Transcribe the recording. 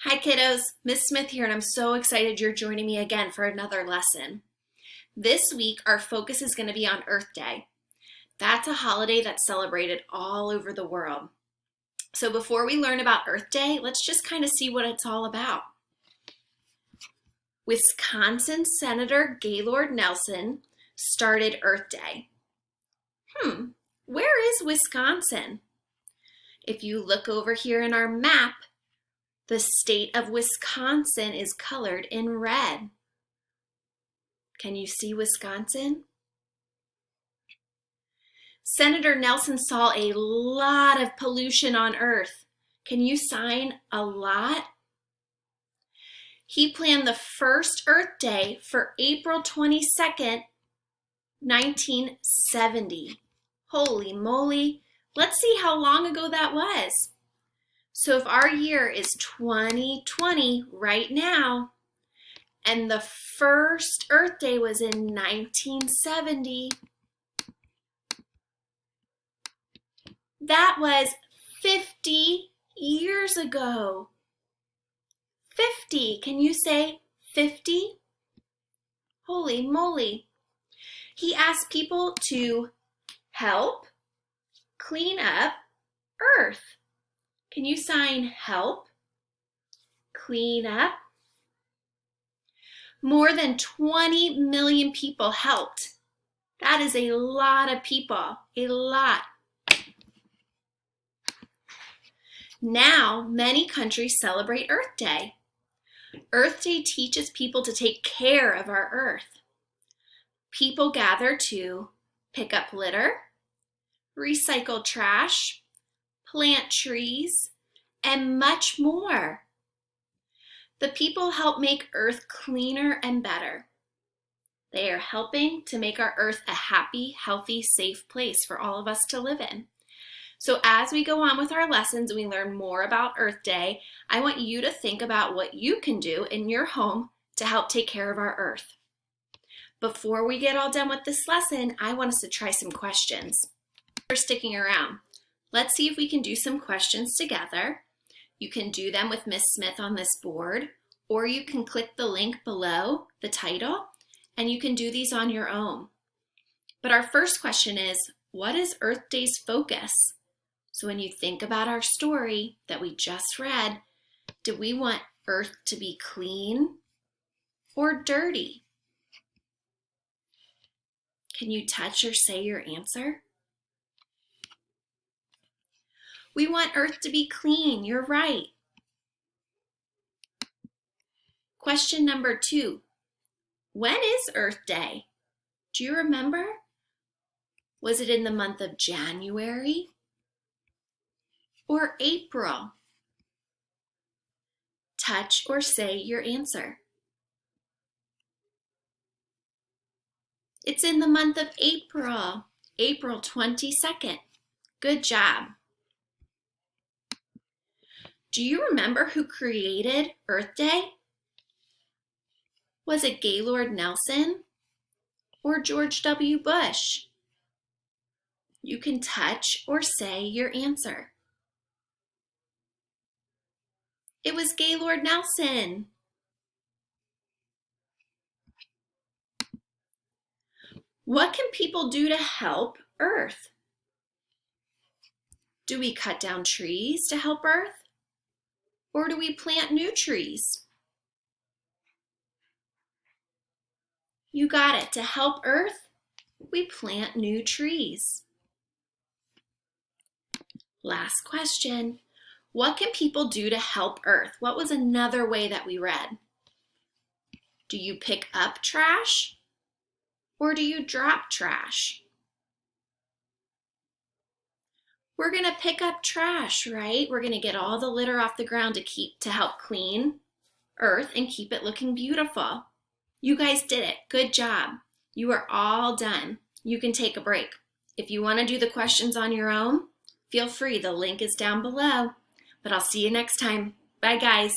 Hi kiddos, Miss Smith here, and I'm so excited you're joining me again for another lesson. This week our focus is going to be on Earth Day. That's a holiday that's celebrated all over the world. So before we learn about Earth Day, let's just kind of see what it's all about. Wisconsin Senator Gaylord Nelson started Earth Day. Where is Wisconsin? If you look over here in our map, the state of Wisconsin is colored in red. Can you see Wisconsin? Senator Nelson saw a lot of pollution on Earth. Can you sign a lot? He planned the first Earth Day for April 22nd, 1970. Holy moly, let's see how long ago that was. So if our year is 2020 right now, and the first Earth Day was in 1970, that was 50 years ago. 50, can you say 50? Holy moly. He asked people to help clean up Earth. Can you sign help, clean up? More than 20 million people helped. That is a lot of people, a lot. Now, many countries celebrate Earth Day. Earth Day teaches people to take care of our Earth. People gather to pick up litter, recycle trash, plant trees, and much more. The people help make Earth cleaner and better. They are helping to make our Earth a happy, healthy, safe place for all of us to live in. So as we go on with our lessons and we learn more about Earth Day, I want you to think about what you can do in your home to help take care of our Earth. Before we get all done with this lesson, I want us to try some questions. For sticking around. Let's see if we can do some questions together. You can do them with Miss Smith on this board, or you can click the link below the title, and you can do these on your own. But our first question is, what is Earth Day's focus? So when you think about our story that we just read, do we want Earth to be clean or dirty? Can you touch or say your answer? We want Earth to be clean, you're right. Question number 2, when is Earth Day? Do you remember? Was it in the month of January or April? Touch or say your answer. It's in the month of April, April 22nd. Good job. Do you remember who created Earth Day? Was it Gaylord Nelson or George W. Bush? You can touch or say your answer. It was Gaylord Nelson. What can people do to help Earth? Do we cut down trees to help Earth? Or do we plant new trees? You got it. To help Earth, we plant new trees. Last question. What can people do to help Earth? What was another way that we read? Do you pick up trash or do you drop trash? We're going to pick up trash, right? We're going to get all the litter off the ground to help clean Earth and keep it looking beautiful. You guys did it. Good job. You are all done. You can take a break. If you want to do the questions on your own, feel free. The link is down below. But I'll see you next time. Bye, guys.